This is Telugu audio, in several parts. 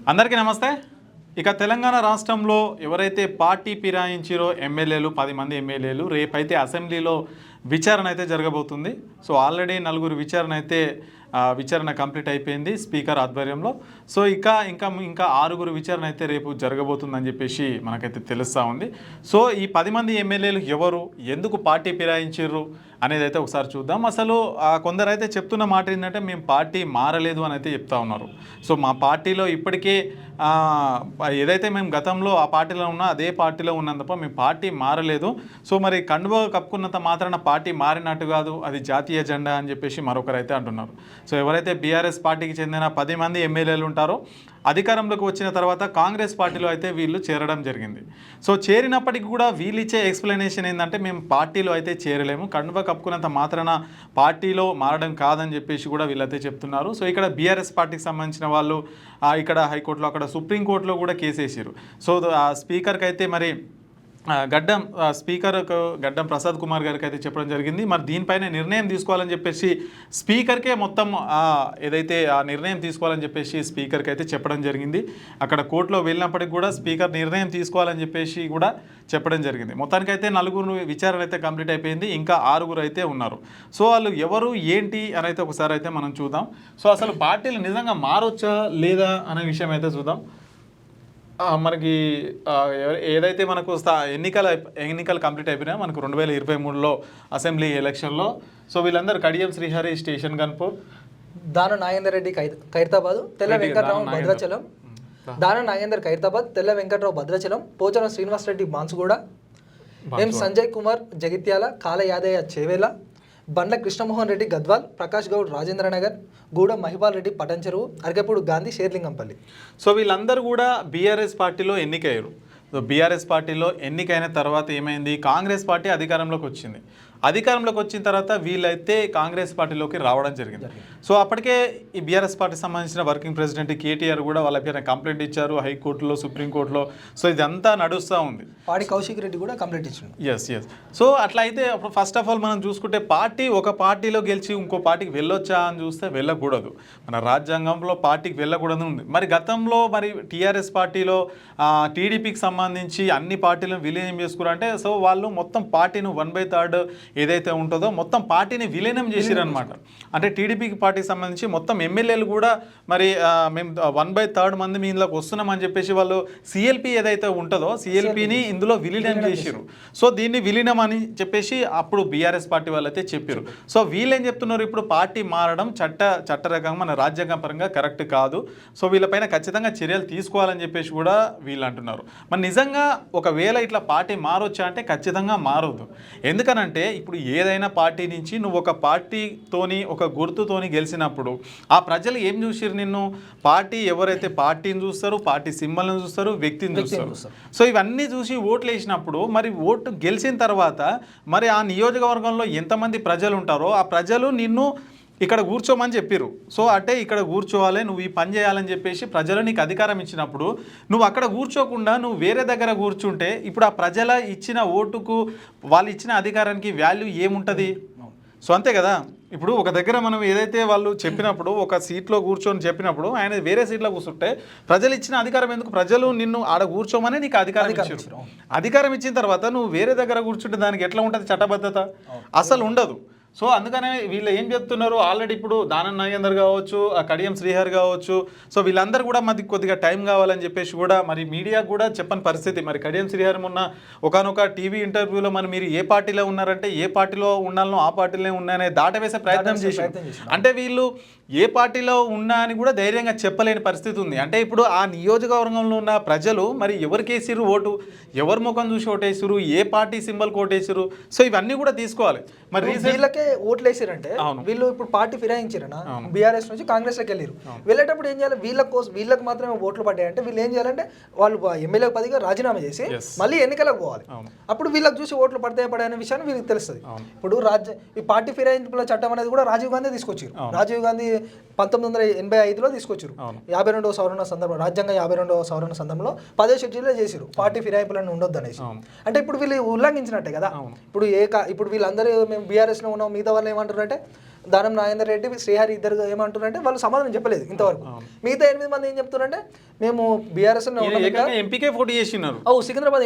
అందరికీ నమస్తే. ఇక తెలంగాణ రాష్ట్రంలో ఎవరైతే పార్టీ ఫిరాయించారో ఎమ్మెల్యేలు 10 మంది ఎమ్మెల్యేలు రేపైతే అసెంబ్లీలో విచారణ అయితే జరగబోతుంది. సో ఆల్రెడీ 4 విచారణ కంప్లీట్ అయిపోయింది స్పీకర్ ఆధ్వర్యంలో. సో ఇంకా 6 విచారణ అయితే రేపు జరగబోతుందని చెప్పేసి మనకైతే తెలుస్తూ ఉంది. సో ఈ 10 మంది ఎమ్మెల్యేలు ఎవరు, ఎందుకు పార్టీ ఫిరాయించారు అనేది అయితే ఒకసారి చూద్దాం. అసలు కొందరు అయితే చెప్తున్న మాట ఏంటంటే మేము పార్టీ మారలేదు అని అయితే చెప్తా ఉన్నారు. సో మా పార్టీలో ఇప్పటికే ఏదైతే మేము గతంలో ఆ పార్టీలో ఉన్నా అదే పార్టీలో ఉన్నాం తప్ప మేము పార్టీ మారలేదు. సో మరి కండువా కప్పుకున్నంత మాత్రాన పార్టీ మారినట్టు కాదు, అది జాతీయ జెండా అని చెప్పేసి మరొకరు అయితే అంటున్నారు. సో ఎవరైతే బీఆర్ఎస్ పార్టీకి చెందిన 10 మంది ఎమ్మెల్యేలు ఉంటారో అధికారంలోకి వచ్చిన తర్వాత కాంగ్రెస్ పార్టీలో అయితే వీళ్ళు చేరడం జరిగింది. సో చేరినప్పటికీ కూడా వీళ్ళు ఇచ్చే ఎక్స్ప్లెనేషన్ ఏంటంటే మేము పార్టీలో అయితే చేరలేము, కండువా కప్పుకున్నంత మాత్రాన పార్టీలో మారడం కాదని చెప్పేసి కూడా వీళ్ళైతే చెప్తున్నారు. సో ఇక్కడ బీఆర్ఎస్ పార్టీకి సంబంధించిన వాళ్ళు ఇక్కడ హైకోర్టులో, అక్కడ సుప్రీంకోర్టులో కూడా కేసు వేసారు. సో స్పీకర్కి అయితే మరి గడ్డం ప్రసాద్ కుమార్ గారికి అయితే చెప్పడం జరిగింది. మరి దీనిపైన నిర్ణయం తీసుకోవాలని చెప్పేసి స్పీకర్కే మొత్తం ఏదైతే ఆ నిర్ణయం తీసుకోవాలని చెప్పేసి స్పీకర్కి అయితే చెప్పడం జరిగింది. అక్కడ కోర్టులో వెళ్ళినప్పటికి కూడా స్పీకర్ నిర్ణయం తీసుకోవాలని చెప్పేసి కూడా చెప్పడం జరిగింది. మొత్తానికైతే 4 విచారణ అయితే కంప్లీట్ అయిపోయింది, ఇంకా 6 అయితే ఉన్నారు. సో వాళ్ళు ఎవరు ఏంటి అని అయితే ఒకసారి అయితే మనం చూద్దాం. సో అసలు పార్టీలు నిజంగా మారొచ్చా లేదా అనే విషయం అయితే చూద్దాం. మనకి ఏదైతే మనకు ఎన్నికలు కంప్లీట్ అయిపోయినాయో మనకు 2023లో అసెంబ్లీ ఎలక్షన్లో సో వీళ్ళందరూ కడియం శ్రీహరి స్టేషన్ గన్పూర్, దాన నాగేందర్ రెడ్డి ఖైరతాబాద్, తెల్ల వెంకట్రావు భద్రాచలం, దాన నాగేందర్ ఖైరతాబాద్, తెల్ల వెంకట్రావు భద్రాచలం, పోచారం శ్రీనివాసరెడ్డి బాన్సుగూడ, ఎం సంజయ్ కుమార్ జగిత్యాల, కాల యాదయ్య చేవేల, బండ్ల కృష్ణమోహన్ రెడ్డి గద్వాల్, ప్రకాష్ గౌడ్ రాజేంద్రనగర్, గూడ మహిపాల్ రెడ్డి పటంచెరువు, అరకెప్పుడు గాంధీ షేర్లింగంపల్లి. సో వీళ్ళందరూ కూడా బీఆర్ఎస్ పార్టీలో ఎన్నికయ్యారు. సో బీఆర్ఎస్ పార్టీలో ఎన్నికైన తర్వాత ఏమైంది, కాంగ్రెస్ పార్టీ అధికారంలోకి వచ్చింది. అధికారంలోకి వచ్చిన తర్వాత వీళ్ళైతే కాంగ్రెస్ పార్టీలోకి రావడం జరిగింది. సో అప్పటికే ఈ బీఆర్ఎస్ పార్టీకి సంబంధించిన వర్కింగ్ ప్రెసిడెంట్ కేటీఆర్ కూడా వాళ్ళపైన కంప్లైంట్ ఇచ్చారు హైకోర్టులో, సుప్రీంకోర్టులో. సో ఇదంతా నడుస్తూ ఉంది. పాడి కౌశిక్ రెడ్డి కూడా కంప్లైంట్ ఇచ్చారు. ఎస్. సో అట్లా అయితే ఫస్ట్ ఆఫ్ ఆల్ మనం చూసుకుంటే ఒక పార్టీలో గెలిచి ఇంకో పార్టీకి వెళ్ళొచ్చా అని చూస్తే వెళ్ళకూడదు. మన రాజ్యాంగంలో పార్టీకి వెళ్ళకూడదు ఉంది. మరి గతంలో టీఆర్ఎస్ పార్టీలో టీడీపీకి సంబంధించి అన్ని పార్టీలను విలీనం చేసుకున్నారంటే సో వాళ్ళు మొత్తం పార్టీని 1/3 ఏదైతే ఉంటుందో మొత్తం పార్టీని విలీనం చేసిరనమాట. అంటే టీడీపీకి పార్టీకి సంబంధించి మొత్తం ఎమ్మెల్యేలు కూడా మరి మేము 1/3 మంది మీ ఇందులోకి వస్తున్నామని చెప్పేసి వాళ్ళు సిఎల్పి ఏదైతే ఉంటుందో సిఎల్పిని ఇందులో విలీనం చేసిరు. సో దీన్ని విలీనం అని చెప్పేసి అప్పుడు బీఆర్ఎస్ పార్టీ వాళ్ళు అయితే చెప్పారు. సో వీళ్ళేం చెప్తున్నారు, ఇప్పుడు పార్టీ మారడం చట్టరకంగా మన రాజ్యాంగ పరంగా కరెక్ట్ కాదు. సో వీళ్ళపైన ఖచ్చితంగా చర్యలు తీసుకోవాలని చెప్పేసి కూడా వీళ్ళు అంటున్నారు. మరి నిజంగా ఒకవేళ ఇట్లా పార్టీ మారొచ్చా అంటే ఖచ్చితంగా మారవద్దు. ఎందుకనంటే ఇప్పుడు ఏదైనా పార్టీ నుంచి నువ్వు ఒక పార్టీతోని ఒక గుర్తుతోని గెలిచినప్పుడు ఆ ప్రజలు ఏం చూసిరు నిన్ను, పార్టీ ఎవరైతే పార్టీని చూస్తారు, పార్టీ సింబల్ని చూస్తారు, వ్యక్తిని చూస్తారు. సో ఇవన్నీ చూసి ఓట్లు వేసినప్పుడు మరి ఓటు గెలిచిన తర్వాత మరి ఆ నియోజకవర్గంలో ఎంతమంది ప్రజలు ఉంటారో ఆ ప్రజలు నిన్ను ఇక్కడ కూర్చోమని చెప్పిర్రు. సో అంటే ఇక్కడ కూర్చోవాలి, నువ్వు ఈ పని చేయాలని చెప్పేసి ప్రజలు నీకు అధికారం ఇచ్చినప్పుడు నువ్వు అక్కడ కూర్చోకుండా నువ్వు వేరే దగ్గర కూర్చుంటే ఇప్పుడు ఆ ప్రజల ఇచ్చిన ఓటుకు వాళ్ళు ఇచ్చిన అధికారానికి వాల్యూ ఏముంటుంది? సో అంతే కదా. ఇప్పుడు ఒక దగ్గర మనం ఏదైతే వాళ్ళు చెప్పినప్పుడు ఒక సీట్లో కూర్చొని చెప్పినప్పుడు ఆయన వేరే సీట్లో కూర్చుంటే ప్రజలు ఇచ్చిన అధికారం ఎందుకు? ప్రజలు నిన్ను ఆడ కూర్చోమని నీకు అధికారం ఇచ్చారు. అధికారం ఇచ్చిన తర్వాత నువ్వు వేరే దగ్గర కూర్చుంటే దానికి ఎట్లా ఉంటుంది చట్టబద్ధత? అసలు ఉండదు. సో అందుకనే వీళ్ళు ఏం చెప్తున్నారు, ఆల్రెడీ ఇప్పుడు దానం నాగేందర్ కావచ్చు, కడియం శ్రీహరి కావచ్చు, సో వీళ్ళందరూ కూడా మాది కొద్దిగా టైం కావాలని చెప్పేసి కూడా మరి మీడియా కూడా చెప్పని పరిస్థితి. మరి కడియం శ్రీహరి మొన్న ఒకనొక టీవీ ఇంటర్వ్యూలో మరి మీరు ఏ పార్టీలో ఉన్నారంటే ఏ పార్టీలో ఉన్నానో ఆ పార్టీలో ఉన్నాయనే దాటవేసే ప్రయత్నం చేశారు. అంటే వీళ్ళు ఏ పార్టీలో ఉన్నా అని కూడా ధైర్యంగా చెప్పలేని పరిస్థితి ఉంది. అంటే ఇప్పుడు ఆ నియోజకవర్గంలో ఉన్న ప్రజలు మరి ఎవరికి వేసిరు ఓటు, ఎవరి ముఖం చూసి ఓటేసిరు, ఏ పార్టీ సింబల్ ఓటేసిరు, సో ఇవన్నీ కూడా తీసుకోవాలి. మరి వీళ్ళకే ఓట్లు వేసిరంటే వీళ్ళు ఇప్పుడు పార్టీ ఫిరాయించారనా బీఆర్ఎస్ నుంచి కాంగ్రెస్ లోకి వెళ్ళారు. వెళ్ళేటప్పుడు ఏం చేయాలి, వీళ్ళకి మాత్రమే ఓట్లు పడ్డాయంటే వీళ్ళు ఏం చేయాలంటే వాళ్ళు ఎమ్మెల్యే పదిగా రాజీనామా చేసి మళ్ళీ ఎన్నికలకు పోవాలి. అప్పుడు వీళ్ళకి చూసి ఓట్లు పడతాయనే విషయాన్ని వీళ్ళకి తెలుస్తుంది. ఇప్పుడు ఈ పార్టీ ఫిరాయింపుల చట్టం అనేది కూడా రాజీవ్ గాంధీ తీసుకొచ్చారు. రాజీవ్ గాంధీ 1985లో తీసుకొచ్చారు. 52వ సవరణ సందర్భం, రాజ్యాంగ 52వ సవరణ సందర్భంలో 10వ షెడ్యూల్లో చేశారు పార్టీ ఫిరాయింపులను ఉండొద్దు అనేసి. అంటే ఇప్పుడు వీళ్ళు ఉల్లంఘించినట్టే కదా. ఇప్పుడు వీళ్ళందరూ మేము బీఆర్ఎస్ లో ఉన్నాం, మిగతా వాళ్ళు ఏమంటారు అంటే దానం నాగేందర్ రెడ్డి శ్రీహరి ఇద్దరు ఏమంటారంటే వాళ్ళు సమాధానం చెప్పలేదు ఇంతవరకు. మిగతా 8 మంది ఏం చెప్తున్నారంటే మేము బీఆర్ఎస్ ఎంపీకే పోటీ చేసినారు. సికింద్రాబాద్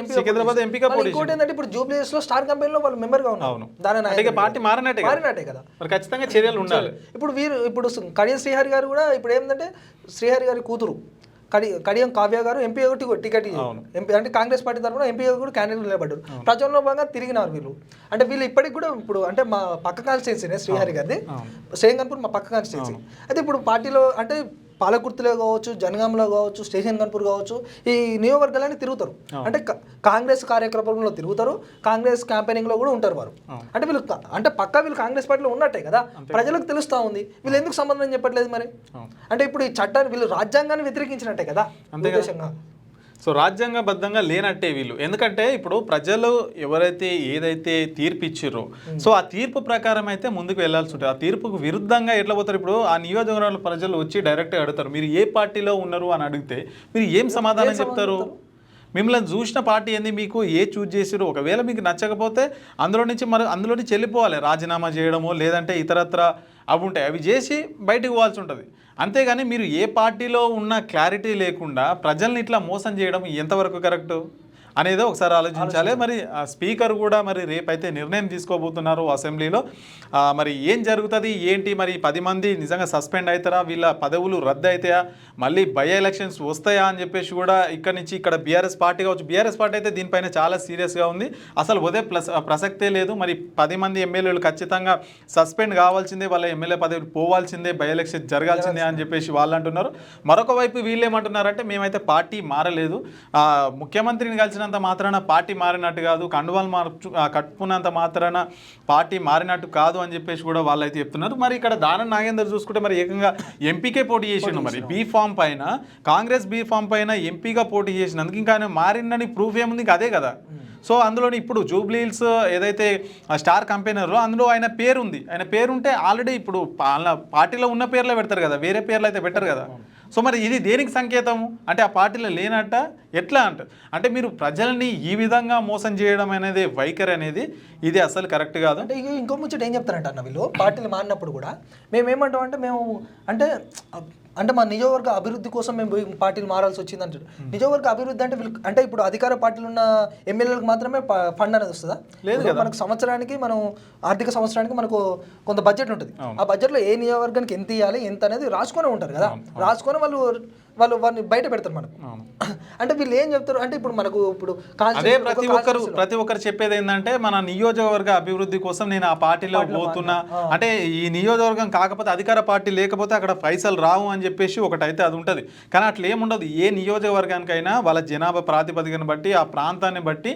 ఎంపీగా పోటీ. ఇంకోటి ఏంటంటే ఇప్పుడు జూబ్లీస్ లో స్టార్ కంపెనీలో వాళ్ళు మెంబర్ గా ఉన్నారు. పార్టీ మారినట్టే కదా, ఖచ్చితంగా చర్యలు ఉండాలి. ఇప్పుడు కడియం శ్రీహరి గారు కూడా ఇప్పుడు ఏంటంటే శ్రీహరి గారి కూతురు కడియం కావ్య గారు ఎంపీ టికెట్ ఎంపీ అంటే కాంగ్రెస్ పార్టీ తరఫున ఎంపీ కూడా క్యాండిడేట్ నిలబడ్డారు. ప్రజల్లో భాగంగా తిరిగినారు వీళ్ళు. అంటే వీళ్ళు ఇప్పటికి కూడా ఇప్పుడు అంటే మా పక్క కాన్స్టిట్యున్సీనే శ్రీహరి గారిది, శ్రేంగన్పూర్ మా పక్క కాన్స్టిట్యున్సీ. అయితే ఇప్పుడు పార్టీలో అంటే పాలకుర్తిలో కావచ్చు, జనగాంలో కావచ్చు, స్టేషన్ కన్పూర్ కావచ్చు, ఈ నియోజకవర్గాలన్నీ తిరుగుతారు. అంటే కాంగ్రెస్ కార్యక్రమంలో తిరుగుతారు, కాంగ్రెస్ క్యాంపెయినింగ్ లో కూడా ఉంటారు వారు. అంటే వీళ్ళు అంటే పక్కా వీళ్ళు కాంగ్రెస్ పార్టీలో ఉన్నట్టే కదా, ప్రజలకు తెలుస్తా ఉంది. వీళ్ళు ఎందుకు సంబంధం చెప్పట్లేదు మరి? అంటే ఇప్పుడు ఈ చట్టాన్ని వీళ్ళు రాజ్యాంగాన్ని వ్యతిరేకించినట్టే కదా ఉద్దేశంగా. సో రాజ్యాంగబద్ధంగా లేనట్టే వీళ్ళు. ఎందుకంటే ఇప్పుడు ప్రజలు ఎవరైతే ఏదైతే తీర్పు ఇచ్చిర్రో సో ఆ తీర్పు ప్రకారం అయితే ముందుకు వెళ్లాల్సి ఉంటుంది. ఆ తీర్పుకు విరుద్ధంగా ఎట్లా పోతారు? ఇప్పుడు ఆ నియోజకవర్గంలో ప్రజలు వచ్చి డైరెక్ట్గా అడుగుతారు, మీరు ఏ పార్టీలో ఉన్నారు అని అడిగితే మీరు ఏం సమాధానం చెప్తారు? మిమ్మల్ని చూసిన పార్టీ ఏంది, మీకు ఏ చూజ్ చేసిరో, ఒకవేళ మీకు నచ్చకపోతే అందులో నుంచి వెళ్ళిపోవాలి, రాజీనామా చేయడమో లేదంటే ఇతరత్ర అవి ఉంటాయి, అవి చేసి బయటకు పోవాల్సి ఉంటుంది. అంతేగాని మీరు ఏ పార్టీలో ఉన్న క్లారిటీ లేకుండా ప్రజల్ని ఇట్లా మోసం చేయడం ఎంతవరకు కరెక్టు అనేది ఒకసారి ఆలోచించాలి. మరి స్పీకర్ కూడా మరి రేపైతే నిర్ణయం తీసుకోబోతున్నారు అసెంబ్లీలో. మరి ఏం జరుగుతుంది ఏంటి, మరి 10 మంది నిజంగా సస్పెండ్ అవుతారా, వీళ్ళ పదవులు రద్దు అవుతాయా, మళ్ళీ బై ఎలక్షన్స్ వస్తాయా అని చెప్పేసి కూడా ఇక్కడ బీఆర్ఎస్ పార్టీ కావచ్చు, బీఆర్ఎస్ పార్టీ అయితే దీనిపైన చాలా సీరియస్గా ఉంది. అసలు వదే ప్రసక్తే లేదు. మరి 10 మంది ఎమ్మెల్యేలు ఖచ్చితంగా సస్పెండ్ కావాల్సిందే, వాళ్ళ ఎమ్మెల్యే పదవి పోవాల్సిందే, బై ఎలక్షన్ జరగాల్సిందే అని చెప్పేసి వాళ్ళు అంటున్నారు. మరొక వైపు వీళ్ళు ఏమంటున్నారంటే మేమైతే పార్టీ మారలేదు, ముఖ్యమంత్రిని కలిసిన మాత్రాన పార్టీ మారినట్టు కాదు, కండువాలు కట్టుకున్నంత మాత్రాన పార్టీ మారినట్టు కాదు అని చెప్పేసి కూడా వాళ్ళు అయితే చెప్తున్నారు. మరి ఇక్కడ దానం నాగేందర్ చూసుకుంటే మరి ఏకంగా ఎంపీకే పోటీ చేసిండు. మరి బీఫామ్ పైన కాంగ్రెస్ బీఫామ్ పైన ఎంపీగా పోటీ చేసినందుకు ఇంకా ఆయన మారిందని ప్రూఫ్ ఏముంది? అదే కదా. సో అందులోని ఇప్పుడు జూబ్లీహిల్స్ ఏదైతే స్టార్ కంపెనీలో అందులో ఆయన పేరు ఉంది. ఆయన పేరుంటే ఆల్రెడీ ఇప్పుడు పార్టీలో ఉన్న పేర్లే పెడతారు కదా, వేరే పేర్లు అయితే పెట్టరు కదా. సో మరి ఇది దేనికి సంకేతము? అంటే ఆ పార్టీలో లేనట్ట ఎట్లా అంటే మీరు ప్రజల్ని ఈ విధంగా మోసం చేయడం అనేది వైఖరి అనేది ఇది అసలు కరెక్ట్ కాదు. అంటే ఇంకో ముచ్చట ఏం చెప్తారంట అన్న వీళ్ళు, పార్టీలు మారినప్పుడు కూడా మేము ఏమంటాం అంటే మేము అంటే మా నియోజకవర్గ అభివృద్ధి కోసం మేము పార్టీలు మారాల్సి వచ్చింది అంటారు. నియోజకవర్గ అభివృద్ధి అంటే వీళ్ళు అంటే ఇప్పుడు అధికార పార్టీలు ఉన్న ఎమ్మెల్యేలకు మాత్రమే ఫండ్ అనేది వస్తుందా? లేదు. మనకు సంవత్సరానికి ఆర్థిక సంవత్సరానికి మనకు కొంత బడ్జెట్ ఉంటుంది. ఆ బడ్జెట్లో ఏ నియోజకవర్గానికి ఎంత ఇవ్వాలి ఎంత అనేది రాసుకొని ఉంటారు కదా, రాసుకొని వాళ్ళని బయట పెడతారు మనకు. అంటే వీళ్ళు ఏం చెప్తారు అంటే ఇప్పుడు మనకు అదే ప్రతి ఒక్కరు చెప్పేది ఏంటంటే మన నియోజకవర్గ అభివృద్ధి కోసం నేను ఆ పార్టీలో పోతున్నా, అంటే ఈ నియోజకవర్గం కాకపోతే అధికార పార్టీ లేకపోతే అక్కడ పైసలు రావు అని చెప్పేసి ఒకటైతే అది ఉంటుంది. కానీ అట్లా ఏముండదు. ఏ నియోజకవర్గానికైనా వాళ్ళ జనాభా ప్రాతిపదికను బట్టి ఆ ప్రాంతాన్ని బట్టి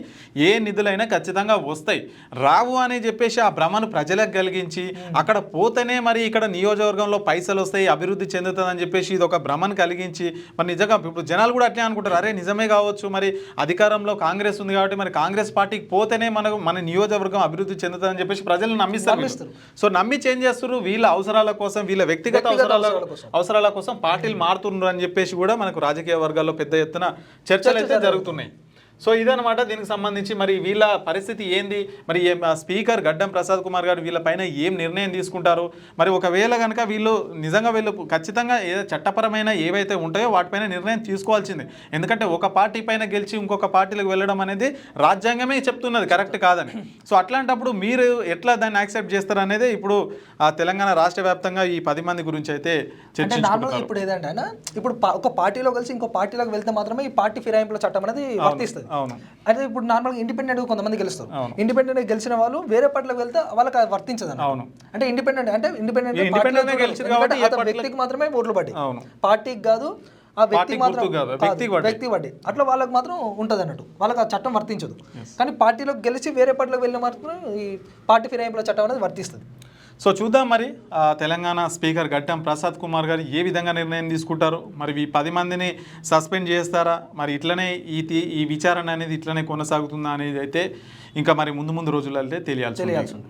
ఏ నిధులైనా ఖచ్చితంగా వస్తాయి. రావు అని చెప్పేసి ఆ భ్రమను ప్రజలకు కలిగించి అక్కడ పోతేనే మరి ఇక్కడ నియోజకవర్గంలో పైసలు వస్తాయి, అభివృద్ధి చెందుతుంది అని చెప్పేసి ఇది ఒక భ్రమను కలిగించి మరి నిజంగా ఇప్పుడు జనాలు కూడా అట్లే అనుకుంటారు, అరే నిజమే కావచ్చు, మరి అధికారంలో కాంగ్రెస్ ఉంది కాబట్టి మరి కాంగ్రెస్ పార్టీకి పోతేనే మన నియోజకవర్గం అభివృద్ధి చెందుతుందని చెప్పేసి ప్రజలను నమ్మిస్తారు. సో నమ్మి చేంజ్ చేస్తారు. వీళ్ళ అవసరాల కోసం, వీళ్ళ వ్యక్తిగత అవసరాల కోసం పార్టీలు మారుతున్నారు అని చెప్పేసి కూడా మనకు రాజకీయ వర్గాల్లో పెద్ద ఎత్తున చర్చలు అయితే జరుగుతున్నాయి. సో ఇదనమాట దీనికి సంబంధించి మరి వీళ్ళ పరిస్థితి ఏంది, మరి స్పీకర్ గడ్డం ప్రసాద్ కుమార్ గారు వీళ్ళపైన ఏం నిర్ణయం తీసుకుంటారు, మరి ఒకవేళ కనుక వీళ్ళు ఖచ్చితంగా చట్టపరమైన ఏవైతే ఉంటాయో వాటిపైన నిర్ణయం తీసుకోవాల్సిందే. ఎందుకంటే ఒక పార్టీ పైన గెలిచి ఇంకొక పార్టీలకు వెళ్ళడం అనేది రాజ్యాంగమే చెప్తున్నది కరెక్ట్ కాదని. సో అట్లాంటప్పుడు మీరు ఎట్లా దాన్ని యాక్సెప్ట్ చేస్తారు అనేది ఇప్పుడు తెలంగాణ రాష్ట్ర వ్యాప్తంగా ఈ 10 మంది గురించి అయితే చర్చించుకుంటున్నారు. ఇప్పుడు ఏదంటే ఇప్పుడు ఒక పార్టీలో కలిసి ఇంకో పార్టీలోకి వెళ్తే మాత్రమే ఈ పార్టీ ఫిరాయింపుల చట్టం అనేది వర్తిస్తుంది. అయితే ఇప్పుడు నార్మల్గా ఇండిపెండెంట్ కొంతమంది గెలుస్తారు. ఇండిపెండెంట్ గెలిచిన వాళ్ళు వేరే పార్టీలోకి వెళ్తే వాళ్ళకి వ్యక్తికి మాత్రమే ఓట్లు పడి, పార్టీకి కాదు, ఆ వ్యక్తి పడి అట్లా వాళ్ళకి మాత్రం ఉంటుంది అన్నట్టు, వాళ్ళకి ఆ చట్టం వర్తించదు. కానీ పార్టీలోకి గెలిచి వేరే పార్టీలోకి వెళ్ళిన మాత్రం ఈ పార్టీ ఫిరాయింపుల చట్టం అనేది వర్తిస్తుంది. సో చూద్దాం మరి తెలంగాణ స్పీకర్ గడ్డం ప్రసాద్ కుమార్ గారు ఏ విధంగా నిర్ణయం తీసుకుంటారు, మరి ఈ 10 మందిని సస్పెండ్ చేస్తారా, మరి ఇట్లనే ఈ విచారణ అనేది ఇట్లనే కొనసాగుతుందా అనేది అయితే ఇంకా మరి ముందు రోజుల్లో అయితే తెలియాల్సి ఉంది.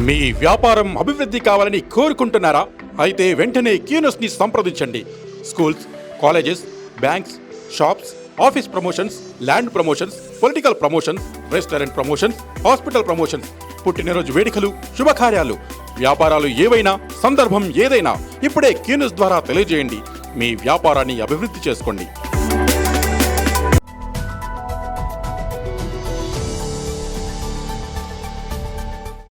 మీ వ్యాపారం అభివృద్ధి కావాలని కోరుకుంటున్నారా? అయితే వెంటనే క్యూనస్ని సంప్రదించండి. Schools, colleges, banks, shops, office promotions, land promotions, political promotions, restaurant promotions, hospital promotions, పుట్టినరోజు వేడుకలు, శుభకార్యాలు, వ్యాపారాలు ఏవైనా సందర్భం ఏదైనా ఇప్పుడే క్యూన్యూస్ ద్వారా తెలియజేయండి. మీ వ్యాపారాన్ని అభివృద్ధి చేసుకోండి.